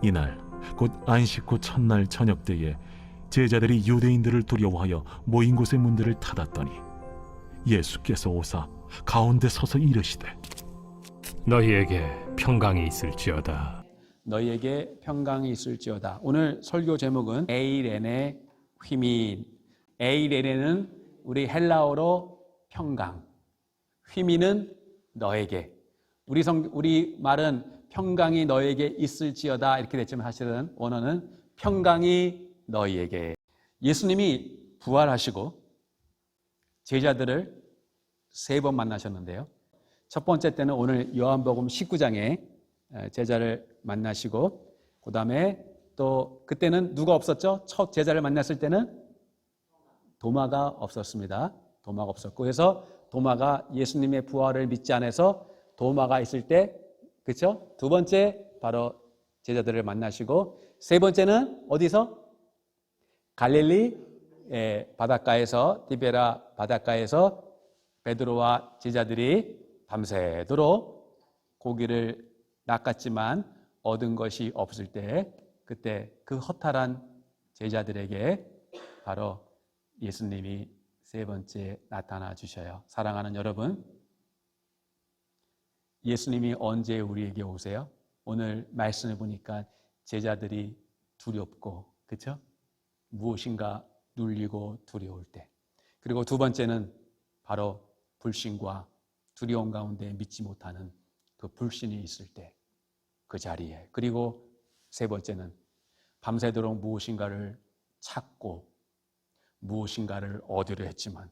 이날 곧 안식 후 첫날 저녁 때에 제자들이 유대인들을 두려워하여 모인 곳의 문들을 닫았더니 예수께서 오사 가운데 서서 이르시되 너희에게 평강이 있을지어다. 너희에게 평강이 있을지어다. 오늘 설교 제목은 에이레네 휘민. 에이레네는 우리 헬라어로 평강, 휘민은 너에게. 우리 말은 평강이 너에게 있을지어다 이렇게 됐지만 사실은 원어는 평강이 너희에게. 예수님이 부활하시고 제자들을 3번 만나셨는데요. 첫 번째 때는 오늘 요한복음 19장에 제자를 만나시고, 그 다음에 또 그때는 누가 없었죠? 첫 제자를 만났을 때는 도마가 없었습니다. 도마가 없었고, 그래서 도마가 예수님의 부활을 믿지 않아서 도마가 있을 때, 그렇죠? 두 번째 바로 제자들을 만나시고, 세 번째는 어디서? 갈릴리 바닷가에서, 디베라 바닷가에서 베드로와 제자들이 밤새도록 고기를 낚았지만 얻은 것이 없을 때, 그때 그 허탈한 제자들에게 바로 예수님이 3번째 나타나 주셔요. 사랑하는 여러분, 예수님이 언제 우리에게 오세요? 오늘 말씀을 보니까 제자들이 두렵고, 그렇죠? 무엇인가 눌리고 두려울 때. 그리고 두 번째는 바로 불신과 두려움 가운데 믿지 못하는 그 불신이 있을 때, 그 자리에. 그리고 세 번째는 밤새도록 무엇인가를 찾고 무엇인가를 얻으려 했지만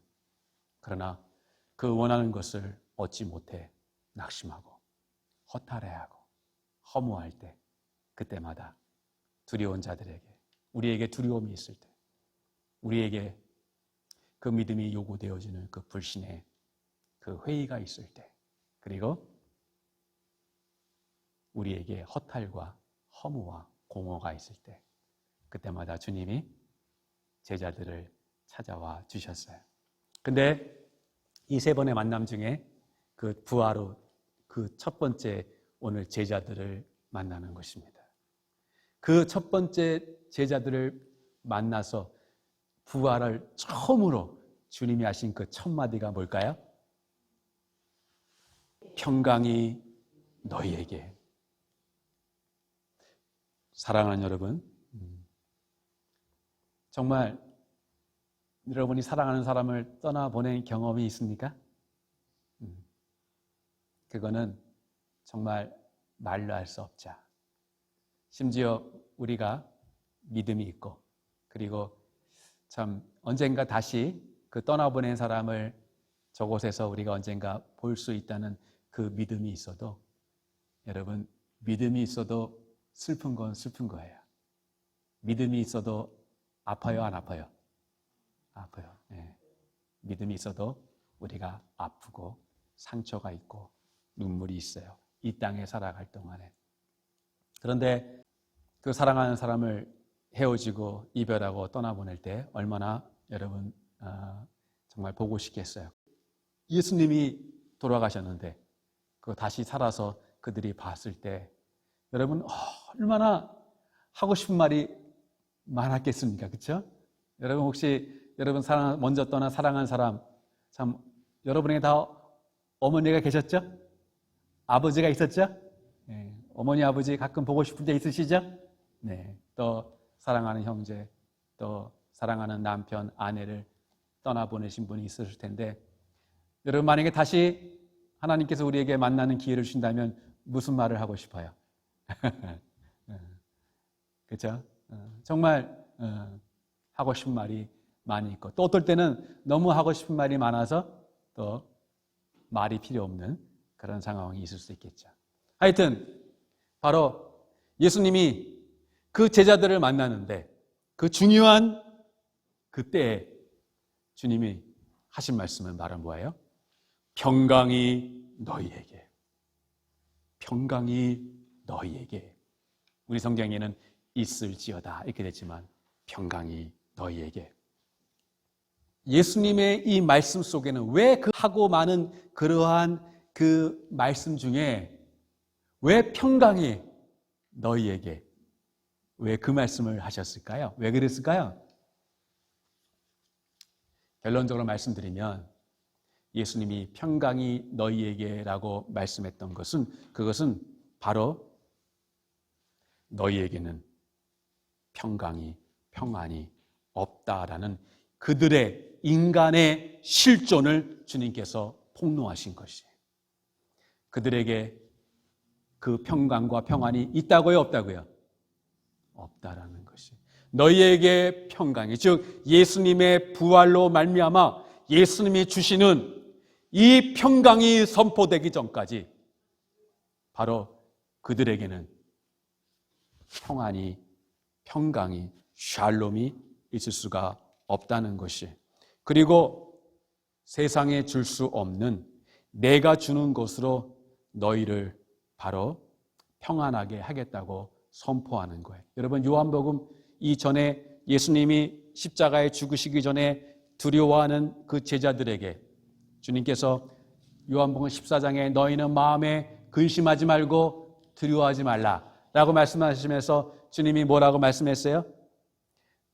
그러나 그 원하는 것을 얻지 못해 낙심하고 허탈해하고 허무할 때, 그때마다 두려운 자들에게, 우리에게 두려움이 있을 때, 우리에게 그 믿음이 요구되어지는 그 불신의 그 회의가 있을 때, 그리고 우리에게 허탈과 허무와 공허가 있을 때, 그때마다 주님이 제자들을 찾아와 주셨어요. 근데 이 3번의 만남 중에 그 부활 후 그 첫 번째 오늘 제자들을 만나는 것입니다. 그 첫 번째 제자들을 만나서 부활을 처음으로 주님이 하신 그 첫 마디가 뭘까요? 평강이 너희에게. 사랑하는 여러분, 정말 여러분이 사랑하는 사람을 떠나보낸 경험이 있습니까? 그거는 정말 말로 할 수 없죠. 심지어 우리가 믿음이 있고, 그리고 참 언젠가 다시 그 떠나보낸 사람을 저곳에서 우리가 언젠가 볼 수 있다는 그 믿음이 있어도, 여러분, 믿음이 있어도 슬픈 건 슬픈 거예요. 믿음이 있어도 아파요, 안 아파요? 아파요. 네. 믿음이 있어도 우리가 아프고 상처가 있고 눈물이 있어요. 이 땅에 살아갈 동안에. 그런데 그 사랑하는 사람을 헤어지고 이별하고 떠나보낼 때 얼마나 여러분 정말 보고 싶겠어요. 예수님이 돌아가셨는데 그 다시 살아서 그들이 봤을 때 여러분 얼마나 하고 싶은 말이 많았겠습니까? 그렇죠? 여러분 혹시 여러분 먼저 떠난 사랑한 사람, 참 여러분에게 다 어머니가 계셨죠? 아버지가 있었죠? 네. 어머니 아버지 가끔 보고 싶을 때 있으시죠? 네. 또 사랑하는 형제, 또 사랑하는 남편, 아내를 떠나보내신 분이 있으실 텐데, 여러분 만약에 다시 하나님께서 우리에게 만나는 기회를 주신다면 무슨 말을 하고 싶어요? 그렇죠? 정말 하고 싶은 말이 많이 있고, 또 어떨 때는 너무 하고 싶은 말이 많아서 또 말이 필요 없는 그런 상황이 있을 수 있겠죠. 하여튼 바로 예수님이 그 제자들을 만나는데 그 중요한 그때에 주님이 하신 말씀은 말은 뭐예요? 평강이 너희에게. 평강이 너희에게. 우리 성경에는 있을지어다 이렇게 됐지만 평강이 너희에게. 예수님의 이 말씀 속에는 왜 그 하고 많은 그러한 그 말씀 중에 왜 평강이 너희에게. 왜 그 말씀을 하셨을까요? 왜 그랬을까요? 결론적으로 말씀드리면 예수님이 평강이 너희에게라고 말씀했던 것은 그것은 바로 너희에게는 평안이 없다라는 그들의 인간의 실존을 주님께서 폭로하신 것이에요. 그들에게 그 평강과 평안이 있다고요, 없다고요? 없다라는 것이. 너희에게 평강이, 즉 예수님의 부활로 말미암아 예수님이 주시는 이 평강이 선포되기 전까지 바로 그들에게는 평강이 샬롬이 있을 수가 없다는 것이. 그리고 세상에 줄 수 없는 내가 주는 것으로 너희를 바로 평안하게 하겠다고 선포하는 거예요. 여러분, 요한복음 이전에 예수님이 십자가에 죽으시기 전에 두려워하는 그 제자들에게 주님께서 요한복음 14장에 너희는 마음에 근심하지 말고 두려워하지 말라 라고 말씀하시면서 주님이 뭐라고 말씀했어요?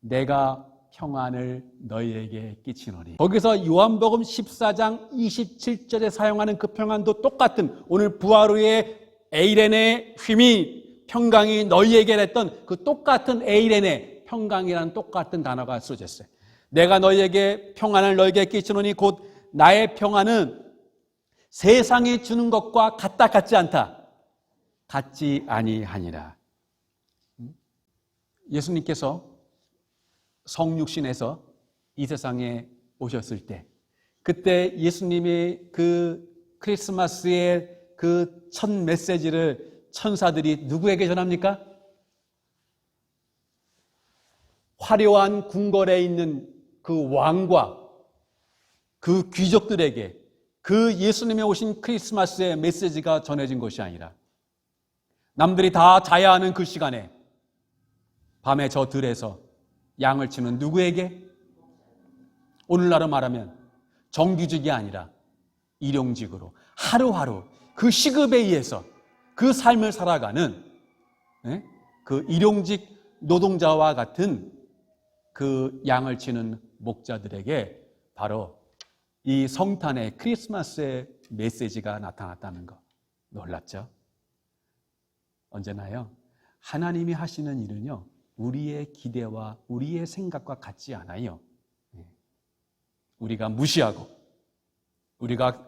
내가 평안을 너희에게 끼치노니. 거기서 요한복음 14장 27절에 사용하는 그 평안도 똑같은, 오늘 부활 후에 에이렌의 힘이 평강이 너희에게 했던 그 똑같은 에이렌의 평강이라는 똑같은 단어가 쓰여졌어요. 내가 너희에게 평안을 너희에게 끼치노니 곧 나의 평안은 세상이 주는 것과 같다 같지 않다. 같지 아니하니라. 예수님께서 성육신에서 이 세상에 오셨을 때, 그때 예수님의 그 크리스마스의 그 첫 메시지를 천사들이 누구에게 전합니까? 화려한 궁궐에 있는 그 왕과 그 귀족들에게 그 예수님의 오신 크리스마스의 메시지가 전해진 것이 아니라 남들이 다 자야 하는 그 시간에 밤에 저 들에서 양을 치는 누구에게? 오늘날로 말하면 정규직이 아니라 일용직으로 하루하루 그 시급에 의해서 그 삶을 살아가는 그 일용직 노동자와 같은 그 양을 치는 목자들에게 바로 이 성탄의 크리스마스의 메시지가 나타났다는 거 놀랍죠? 언제나요? 하나님이 하시는 일은요, 우리의 기대와 우리의 생각과 같지 않아요. 우리가 무시하고 우리가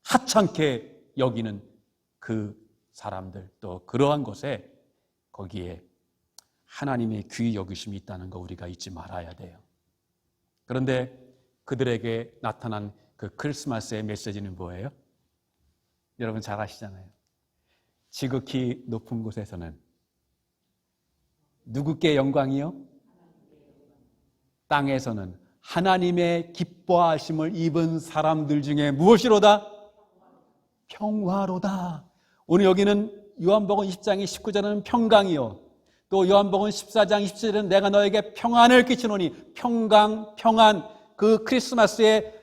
하찮게 여기는 그 사람들, 또 그러한 곳에 거기에 하나님의 귀히 여기심이 있다는 거 우리가 잊지 말아야 돼요. 그런데 그들에게 나타난 그 크리스마스의 메시지는 뭐예요? 여러분 잘 아시잖아요. 지극히 높은 곳에서는 누구께 영광이요? 땅에서는 하나님의 기뻐하심을 입은 사람들 중에 무엇이로다? 평화로다. 오늘 여기는 요한복음 20장 19절은 평강이요, 또 요한복음 14장 17절은 내가 너에게 평안을 끼치노니, 평강, 평안, 그 크리스마스에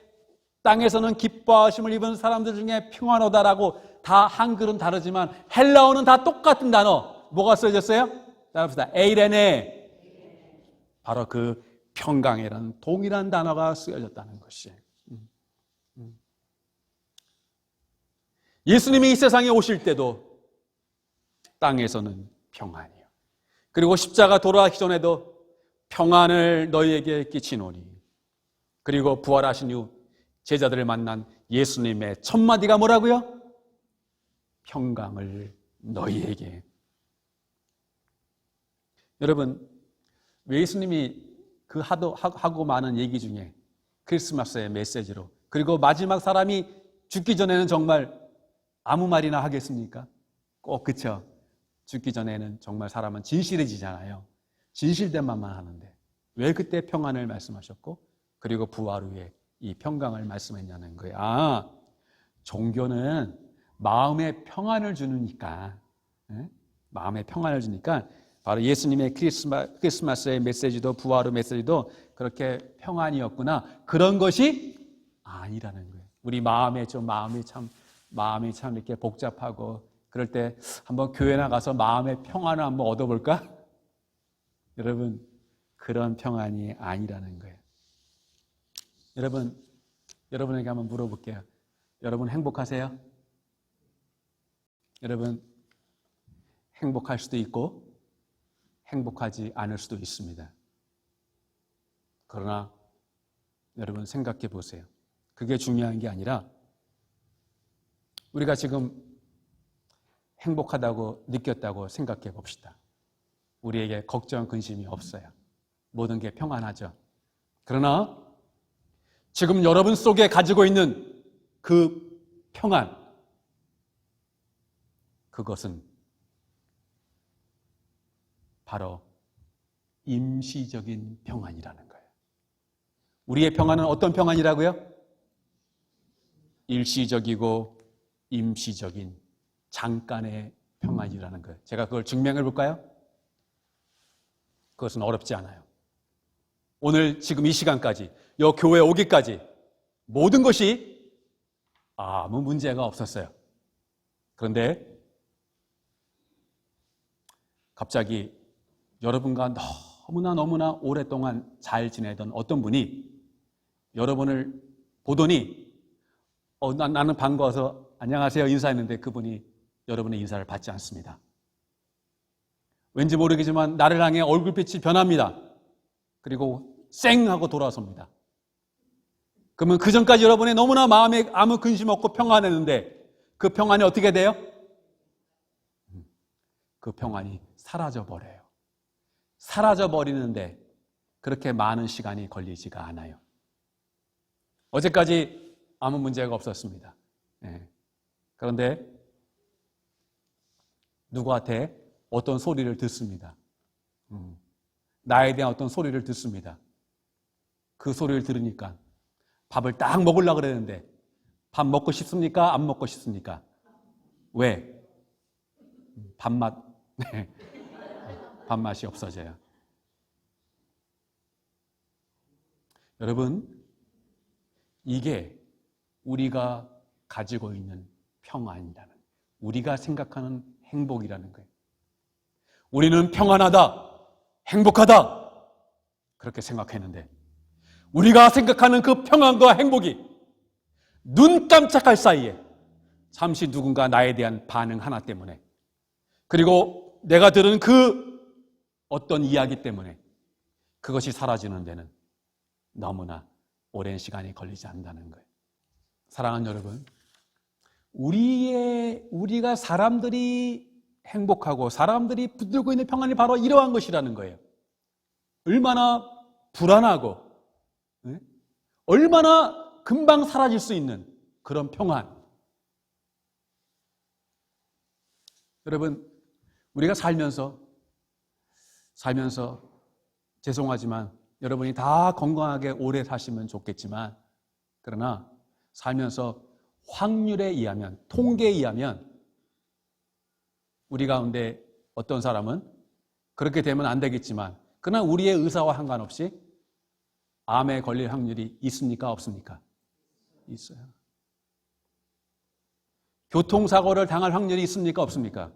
땅에서는 기뻐하심을 입은 사람들 중에 평안하다라고 다 한글은 다르지만 헬라어는 다 똑같은 단어. 뭐가 써졌어요? 따라합시다. 에이레네. 바로 그 평강이라는 동일한 단어가 쓰여졌다는 것이. 예수님이 이 세상에 오실 때도 땅에서는 평안이요, 그리고 십자가 돌아가기 전에도 평안을 너희에게 끼치노니, 그리고 부활하신 후 제자들을 만난 예수님의 첫 마디가 뭐라고요? 평강을 너희에게. 여러분, 예수님이 그 하고 많은 얘기 중에 크리스마스의 메시지로, 그리고 마지막 사람이 죽기 전에는 정말 아무 말이나 하겠습니까? 꼭 그쵸? 죽기 전에는 정말 사람은 진실해지잖아요. 진실된 말만 하는데 왜 그때 평안을 말씀하셨고 그리고 부활 후에 이 평강을 말씀했냐는 거예요. 아, 종교는 마음의 평안을 주니까, 마음의 평안을 주니까 바로 예수님의 크리스마스의 메시지도 부활 후 메시지도 그렇게 평안이었구나, 그런 것이 아니라는 거예요. 우리 마음이 참 이렇게 복잡하고 그럴 때 한번 교회 나가서 마음의 평안을 한번 얻어볼까? 여러분, 그런 평안이 아니라는 거예요. 여러분에게 한번 물어볼게요. 여러분 행복하세요? 여러분, 행복할 수도 있고 행복하지 않을 수도 있습니다. 그러나 여러분 생각해 보세요. 그게 중요한 게 아니라 우리가 지금 행복하다고 느꼈다고 생각해 봅시다. 우리에게 걱정, 근심이 없어요. 모든 게 평안하죠. 그러나 지금 여러분 속에 가지고 있는 그 평안, 그것은 바로 임시적인 평안이라는 거예요. 우리의 평안은 어떤 평안이라고요? 일시적이고 임시적인 잠깐의 평안이라는 거예요. 제가 그걸 증명해 볼까요? 그것은 어렵지 않아요. 오늘 지금 이 시간까지, 이 교회 오기까지 모든 것이 아무 문제가 없었어요. 그런데 갑자기 여러분과 너무나 오랫동안 잘 지내던 어떤 분이 여러분을 보더니 나는 반가워서 안녕하세요 인사했는데 그분이 여러분의 인사를 받지 않습니다. 왠지 모르겠지만 나를 향해 얼굴빛이 변합니다. 그리고 쌩 하고 돌아섭니다. 그러면 그 전까지 여러분의 너무나 마음에 아무 근심 없고 평안했는데 그 평안이 어떻게 돼요? 그 평안이 사라져버려요. 사라져버리는데 그렇게 많은 시간이 걸리지가 않아요. 어제까지 아무 문제가 없었습니다. 그런데 누구한테 어떤 소리를 듣습니다. 나에 대한 어떤 소리를 듣습니다. 그 소리를 들으니까 밥을 딱 먹으려고 그랬는데 밥 먹고 싶습니까? 안 먹고 싶습니까? 왜? 밥맛이 없어져요. 여러분, 이게 우리가 가지고 있는 평안이라는, 우리가 생각하는 행복이라는 거예요. 우리는 평안하다, 행복하다 그렇게 생각했는데 우리가 생각하는 그 평안과 행복이 눈 깜짝할 사이에 잠시 누군가 나에 대한 반응 하나 때문에, 그리고 내가 들은 그 어떤 이야기 때문에 그것이 사라지는 데는 너무나 오랜 시간이 걸리지 않는다는 거예요. 사랑하는 여러분, 우리가 사람들이 행복하고 사람들이 붙들고 있는 평안이 바로 이러한 것이라는 거예요. 얼마나 불안하고 얼마나 금방 사라질 수 있는 그런 평안. 여러분, 우리가 살면서 죄송하지만 여러분이 다 건강하게 오래 사시면 좋겠지만, 그러나 살면서 확률에 의하면, 통계에 의하면 우리 가운데 어떤 사람은 그렇게 되면 안 되겠지만, 그러나 우리의 의사와 상관없이 암에 걸릴 확률이 있습니까? 없습니까? 있어요. 교통사고를 당할 확률이 있습니까? 없습니까?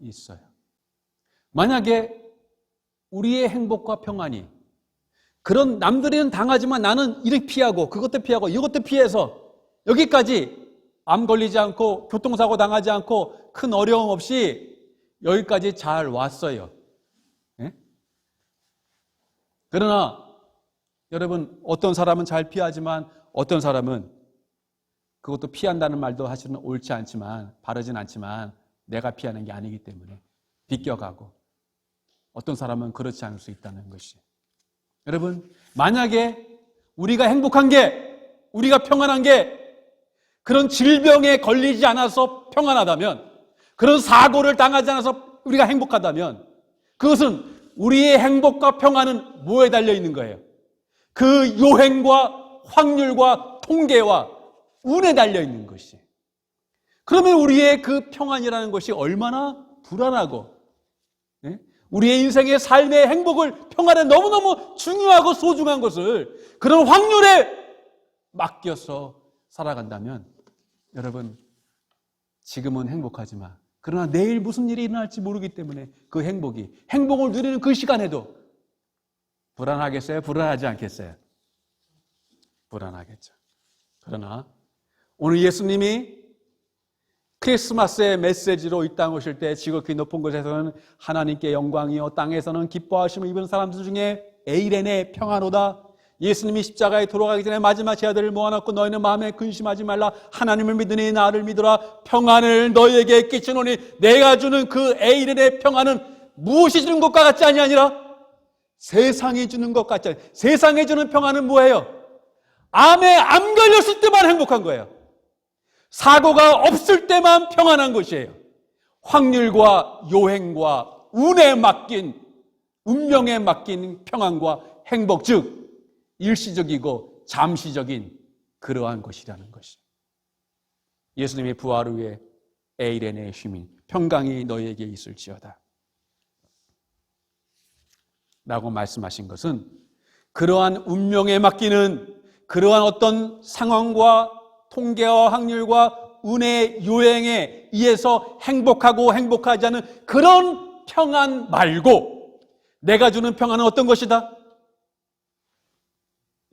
있어요. 만약에 우리의 행복과 평안이, 그런 남들은 당하지만 나는 이렇게 피하고 그것도 피하고 이것도 피해서 여기까지 암 걸리지 않고 교통사고 당하지 않고 큰 어려움 없이 여기까지 잘 왔어요. 예? 그러나 여러분, 어떤 사람은 잘 피하지만 어떤 사람은, 그것도 피한다는 말도 사실은 옳지 않지만, 바르진 않지만 내가 피하는 게 아니기 때문에 비껴가고, 어떤 사람은 그렇지 않을 수 있다는 것이. 여러분, 만약에 우리가 행복한 게, 우리가 평안한 게 그런 질병에 걸리지 않아서 평안하다면, 그런 사고를 당하지 않아서 우리가 행복하다면, 그것은 우리의 행복과 평안은 뭐에 달려 있는 거예요? 그 요행과 확률과 통계와 운에 달려 있는 것이. 그러면 우리의 그 평안이라는 것이 얼마나 불안하고, 우리의 인생의 삶의 행복을, 평안에 너무너무 중요하고 소중한 것을 그런 확률에 맡겨서 살아간다면, 여러분, 지금은 행복하지만 그러나 내일 무슨 일이 일어날지 모르기 때문에 그 행복을 누리는 그 시간에도 불안하겠어요? 불안하지 않겠어요? 불안하겠죠. 그러나 오늘 예수님이 크리스마스의 메시지로 이 땅 오실 때 지극히 높은 곳에서는 하나님께 영광이요 땅에서는 기뻐하심을 입은 사람들 중에 에이렌의 평안오다. 예수님이 십자가에 돌아가기 전에 마지막 제 아들을 모아놓고 너희는 마음에 근심하지 말라. 하나님을 믿으니 나를 믿으라. 평안을 너희에게 끼치노니 내가 주는 그 에이렌의 평안은 무엇이 주는 것과 같지 아니하니라. 세상이 주는 것 같지 않아요. 세상에 주는 평안은 뭐예요? 암에 암 걸렸을 때만 행복한 거예요. 사고가 없을 때만 평안한 것이에요. 확률과 요행과 운에 맡긴, 운명에 맡긴 평안과 행복, 즉 일시적이고 잠시적인 그러한 것이라는 것이. 예수님의 부활 후에 에이렌의 쉼이 평강이 너희에게 있을지어다 라고 말씀하신 것은 그러한 운명에 맡기는 그러한 어떤 상황과 통계와 확률과 운의 요행에 의해서 행복하고 행복하지 않은 그런 평안 말고 내가 주는 평안은 어떤 것이다?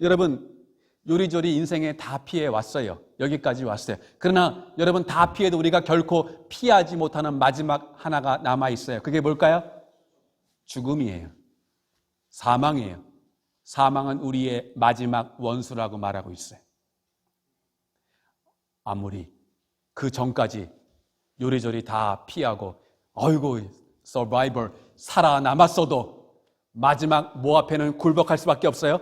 여러분 요리조리 인생에 다 피해 왔어요. 여기까지 왔어요. 그러나 여러분 다 피해도 우리가 결코 피하지 못하는 마지막 하나가 남아있어요. 그게 뭘까요? 죽음이에요. 사망이에요. 사망은 우리의 마지막 원수라고 말하고 있어요. 아무리 그 전까지 요리조리 다 피하고 어이구 서바이벌 살아남았어도 마지막 뭐 앞에는 굴복할 수밖에 없어요?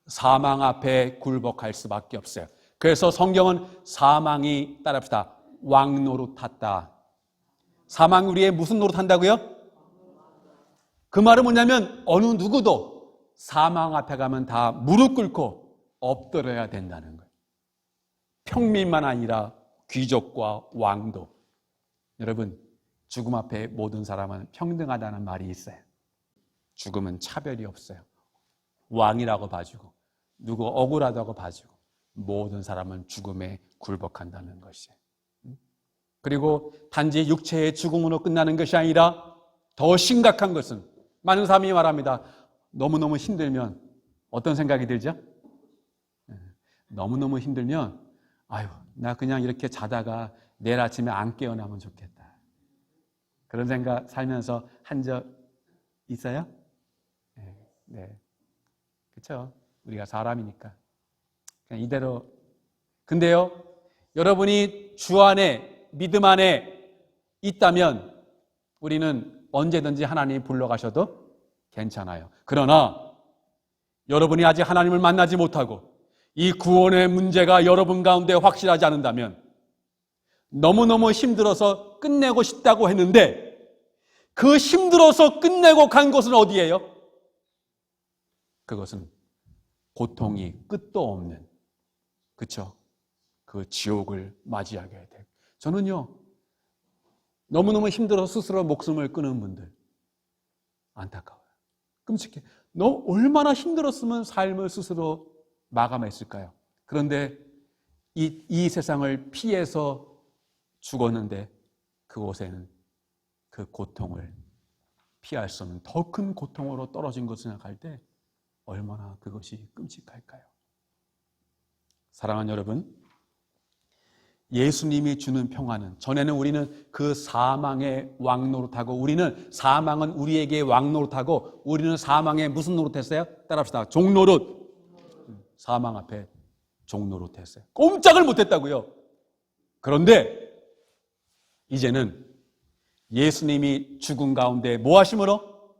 사망 앞에 굴복할 수밖에 없어요. 그래서 성경은 사망이 따라합시다. 왕노릇 탔다. 사망이 우리의 무슨 노릇 한다고요? 그 말은 뭐냐면 어느 누구도 사망 앞에 가면 다 무릎 꿇고 엎드려야 된다는 거예요. 평민만 아니라 귀족과 왕도. 여러분 죽음 앞에 모든 사람은 평등하다는 말이 있어요. 죽음은 차별이 없어요. 왕이라고 봐주고 누구 억울하다고 봐주고 모든 사람은 죽음에 굴복한다는 것이에요. 그리고 단지 육체의 죽음으로 끝나는 것이 아니라 더 심각한 것은 많은 사람이 말합니다. 너무너무 힘들면 어떤 생각이 들죠? 너무너무 힘들면 아유 나 그냥 이렇게 자다가 내일 아침에 안 깨어나면 좋겠다. 그런 생각 살면서 한 적 있어요? 네. 그렇죠? 우리가 사람이니까. 그냥 이대로. 근데요, 여러분이 주 안에, 믿음 안에 있다면 우리는 언제든지 하나님이 불러가셔도 괜찮아요. 그러나 여러분이 아직 하나님을 만나지 못하고 이 구원의 문제가 여러분 가운데 확실하지 않는다면 너무너무 힘들어서 끝내고 싶다고 했는데 그 힘들어서 끝내고 간 곳은 어디예요? 그것은 고통이 끝도 없는, 그렇죠? 그 지옥을 맞이하게 돼요. 저는요 너무너무 힘들어서 스스로 목숨을 끊은 분들 안타까워요. 끔찍해. 너 얼마나 힘들었으면 삶을 스스로 마감했을까요? 그런데 이 세상을 피해서 죽었는데 그곳에는 그 고통을 피할 수 없는 더 큰 고통으로 떨어진 것을 생각할 때 얼마나 그것이 끔찍할까요? 사랑하는 여러분, 예수님이 주는 평안은, 전에는 우리는 그 사망의 왕노릇하고 우리는 사망은 우리에게 왕노릇하고 우리는 사망의 무슨 노릇했어요? 따라합시다. 종노릇. 사망 앞에 종노릇했어요. 꼼짝을 못했다고요. 그런데 이제는 예수님이 죽은 가운데 뭐 하심으로?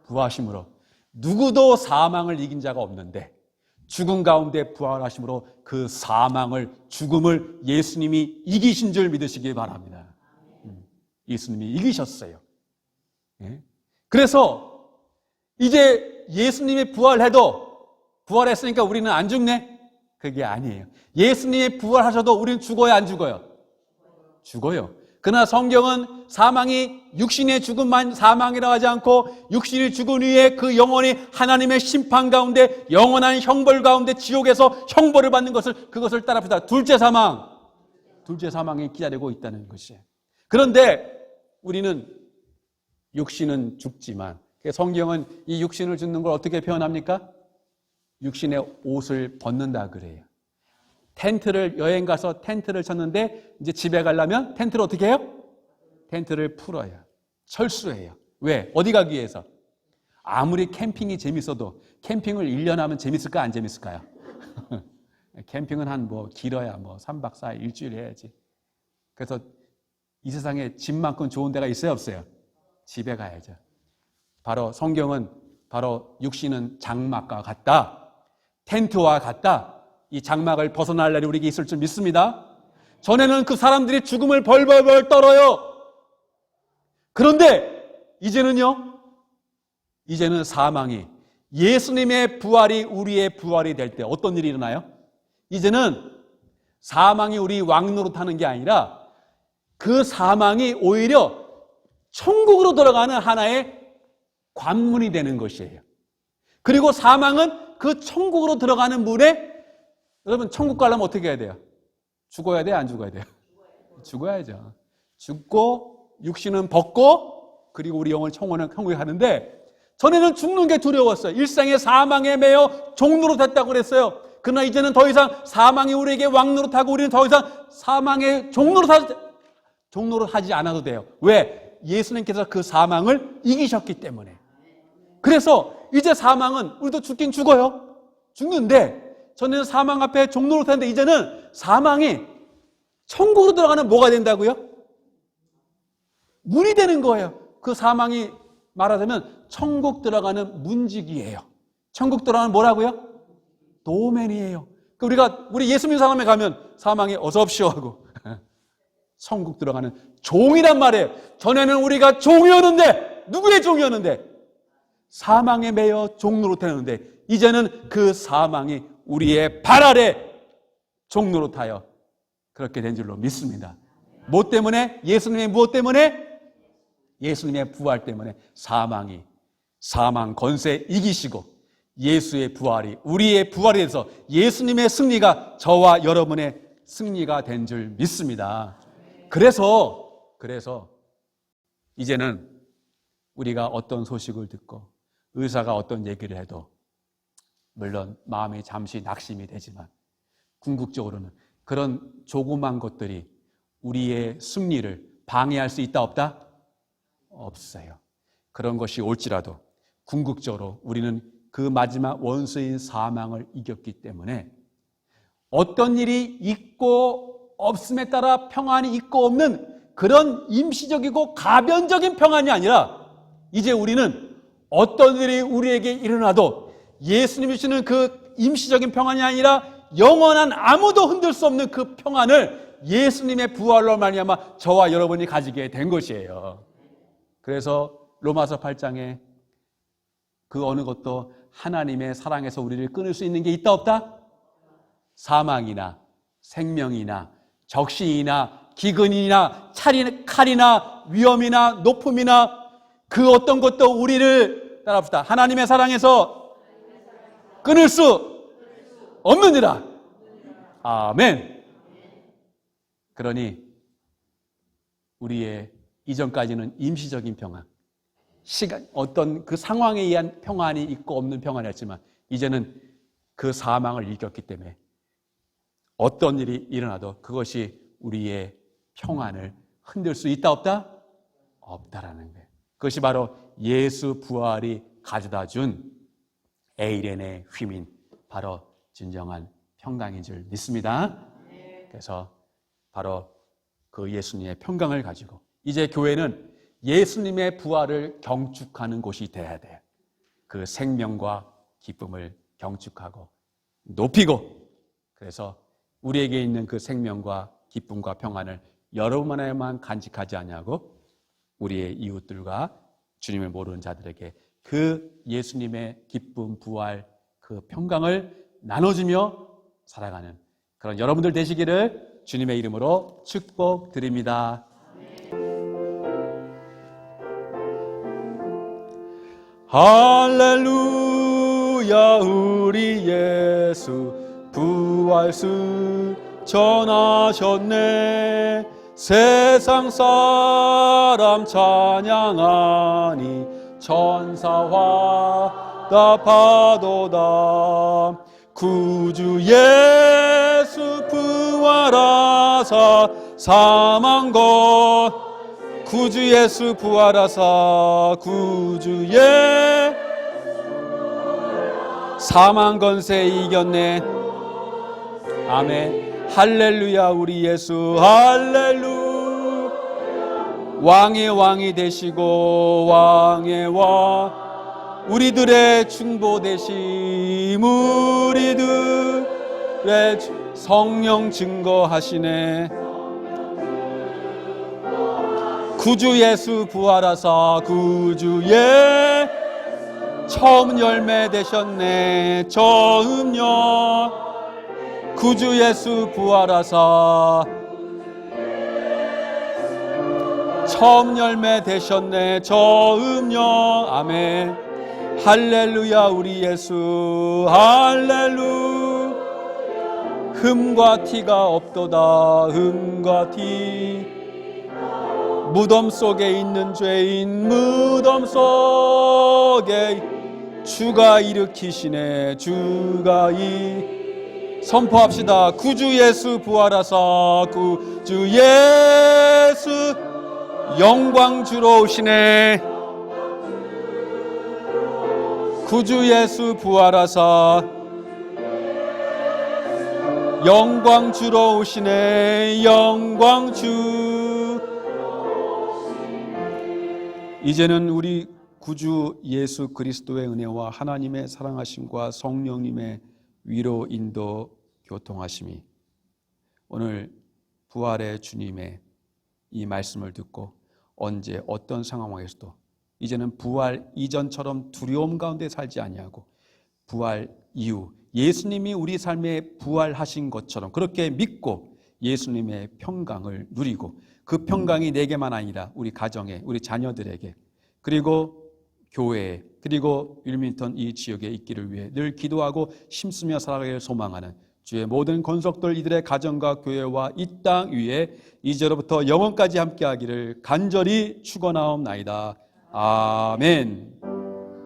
부하심으로. 누구도 사망을 이긴 자가 없는데 죽음 가운데 부활하심으로 그 사망을, 죽음을 예수님이 이기신 줄 믿으시기 바랍니다. 예수님이 이기셨어요. 그래서 이제 예수님이 부활했으니까 우리는 안 죽네? 그게 아니에요. 예수님이 부활하셔도 우리는 죽어요, 안 죽어요? 죽어요. 그러나 성경은 사망이 육신의 죽음만 사망이라고 하지 않고 육신이 죽은 후에 그 영혼이 하나님의 심판 가운데 영원한 형벌 가운데 지옥에서 형벌을 받는 것을, 그것을 따라합시다. 둘째 사망이 기다리고 있다는 것이에요. 그런데 우리는 육신은 죽지만 성경은 이 육신을 죽는 걸 어떻게 표현합니까? 육신의 옷을 벗는다 그래요. 텐트를 여행 가서 텐트를 쳤는데 이제 집에 가려면 텐트를 어떻게 해요? 텐트를 풀어요. 철수해요. 왜? 어디 가기 위해서? 아무리 캠핑이 재밌어도 캠핑을 1년 하면 재밌을까 안 재밌을까요? 캠핑은 한 길어야 3박 4일 일주일 해야지. 그래서 이 세상에 집만큼 좋은 데가 있어요 없어요? 집에 가야죠. 바로 성경은 바로 육신은 장막과 같다. 텐트와 같다. 이 장막을 벗어날 날이 우리에게 있을 줄 믿습니다. 전에는 그 사람들이 죽음을 벌벌벌 떨어요. 그런데 이제는요. 이제는 사망이 예수님의 부활이 우리의 부활이 될 때 어떤 일이 일어나요? 이제는 사망이 우리 왕노릇하는 게 아니라 그 사망이 오히려 천국으로 들어가는 하나의 관문이 되는 것이에요. 그리고 사망은 그 천국으로 들어가는 문에 여러분 천국 가려면 어떻게 해야 돼요? 죽어야 돼요? 안 죽어야 돼요? 죽어야죠. 죽고 육신은 벗고 그리고 우리 영을 청혼한 천국에 가는데 전에는 죽는 게 두려웠어요. 일상의 사망에 매여 종노릇 했다고 그랬어요. 그러나 이제는 더 이상 사망이 우리에게 왕노릇하고 우리는 더 이상 사망의 종노릇하지 않아도 돼요. 왜? 예수님께서 그 사망을 이기셨기 때문에. 그래서 이제 사망은 우리도 죽긴 죽어요. 죽는데 전에는 사망 앞에 종노릇했는데 이제는 사망이 천국으로 들어가는 뭐가 된다고요? 문이 되는 거예요. 그 사망이 말하자면 천국 들어가는 문지기예요. 천국 들어가는 뭐라고요? 도맨이에요. 우리 예수 믿는 사람에 가면 사망이 어서 오십시오 하고 천국 들어가는 종이란 말이에요. 전에는 우리가 종이었는데 누구의 종이었는데? 사망에 매여 종노릇했는데 이제는 그 사망이 우리의 발 아래 종노릇하여 그렇게 된 줄로 믿습니다. 뭐 때문에? 예수님의 무엇 때문에? 예수님의 부활 때문에 사망 권세 이기시고 예수의 부활이 우리의 부활이 돼서 예수님의 승리가 저와 여러분의 승리가 된 줄 믿습니다. 그래서 이제는 우리가 어떤 소식을 듣고 의사가 어떤 얘기를 해도 물론 마음이 잠시 낙심이 되지만 궁극적으로는 그런 조그만 것들이 우리의 승리를 방해할 수 있다 없다? 없어요. 그런 것이 올지라도 궁극적으로 우리는 그 마지막 원수인 사망을 이겼기 때문에 어떤 일이 있고 없음에 따라 평안이 있고 없는 그런 임시적이고 가변적인 평안이 아니라 이제 우리는 어떤 일이 우리에게 일어나도 예수님이 주시는 그 임시적인 평안이 아니라 영원한 아무도 흔들 수 없는 그 평안을 예수님의 부활로 말미암아 저와 여러분이 가지게 된 것이에요. 그래서 로마서 8장에 그 어느 것도 하나님의 사랑에서 우리를 끊을 수 있는 게 있다 없다? 사망이나 생명이나 적신이나 기근이나 칼이나 위험이나 높음이나 그 어떤 것도 우리를 따라합시다. 하나님의 사랑에서 끊을 수 없느니라. 아멘. 그러니 우리의 이전까지는 임시적인 평안, 어떤 그 상황에 의한 평안이 있고 없는 평안이었지만 이제는 그 사망을 이겼기 때문에 어떤 일이 일어나도 그것이 우리의 평안을 흔들 수 있다 없다? 없다라는 거예요. 그것이 바로 예수 부활이 가져다 준 에이렌의 휘민 바로 진정한 평강인 줄 믿습니다. 그래서 바로 그 예수님의 평강을 가지고 이제 교회는 예수님의 부활을 경축하는 곳이 돼야 돼요. 그 생명과 기쁨을 경축하고 높이고 그래서 우리에게 있는 그 생명과 기쁨과 평안을 여러분만에만 간직하지 않냐고 우리의 이웃들과 주님을 모르는 자들에게 그 예수님의 기쁨, 부활, 그 평강을 나눠주며 살아가는 그런 여러분들 되시기를 주님의 이름으로 축복드립니다. 할렐루야 우리 예수 부활승 전하셨네 세상 사람 찬양하니 천사와 답하도다. 구주 예수 부활하사 사망 것 구주 예수 부활하사 구주의 사망 권세 이겼네. 아멘. 할렐루야. 우리 예수 할렐루. 왕의 왕이 되시고 왕의 왕 우리들의 중보 되심 우리들의 성령 증거하시네. 구주 예수 부활하사 구주의 처음 열매 되셨네. 처음 구주 예수 부활하사 처음 열매 되셨네. 처음 아멘. 할렐루야. 우리 예수 할렐루. 흠과 티가 없도다. 흠과 티. 무덤 속에 있는 죄인 무덤 속에 주가 일으키시네. 주가 선포합시다. 구주 예수 부활하사 구주 예수 영광 주러 오시네. 구주 예수 부활하사 영광 주러 오시네. 영광 주. 이제는 우리 구주 예수 그리스도의 은혜와 하나님의 사랑하심과 성령님의 위로 인도 교통하심이 오늘 부활의 주님의 이 말씀을 듣고 언제 어떤 상황에서도 이제는 부활 이전처럼 두려움 가운데 살지 아니하고 부활 이후 예수님이 우리 삶에 부활하신 것처럼 그렇게 믿고 예수님의 평강을 누리고 그 평강이 내게만 아니라 우리 가정에 우리 자녀들에게 그리고 교회에 그리고 윌밍턴 이 지역에 있기를 위해 늘 기도하고 힘쓰며 살아가기를 소망하는 주의 모든 권속들 이들의 가정과 교회와 이 땅 위에 이제로부터 영원까지 함께하기를 간절히 축원하옵나이다. 아멘.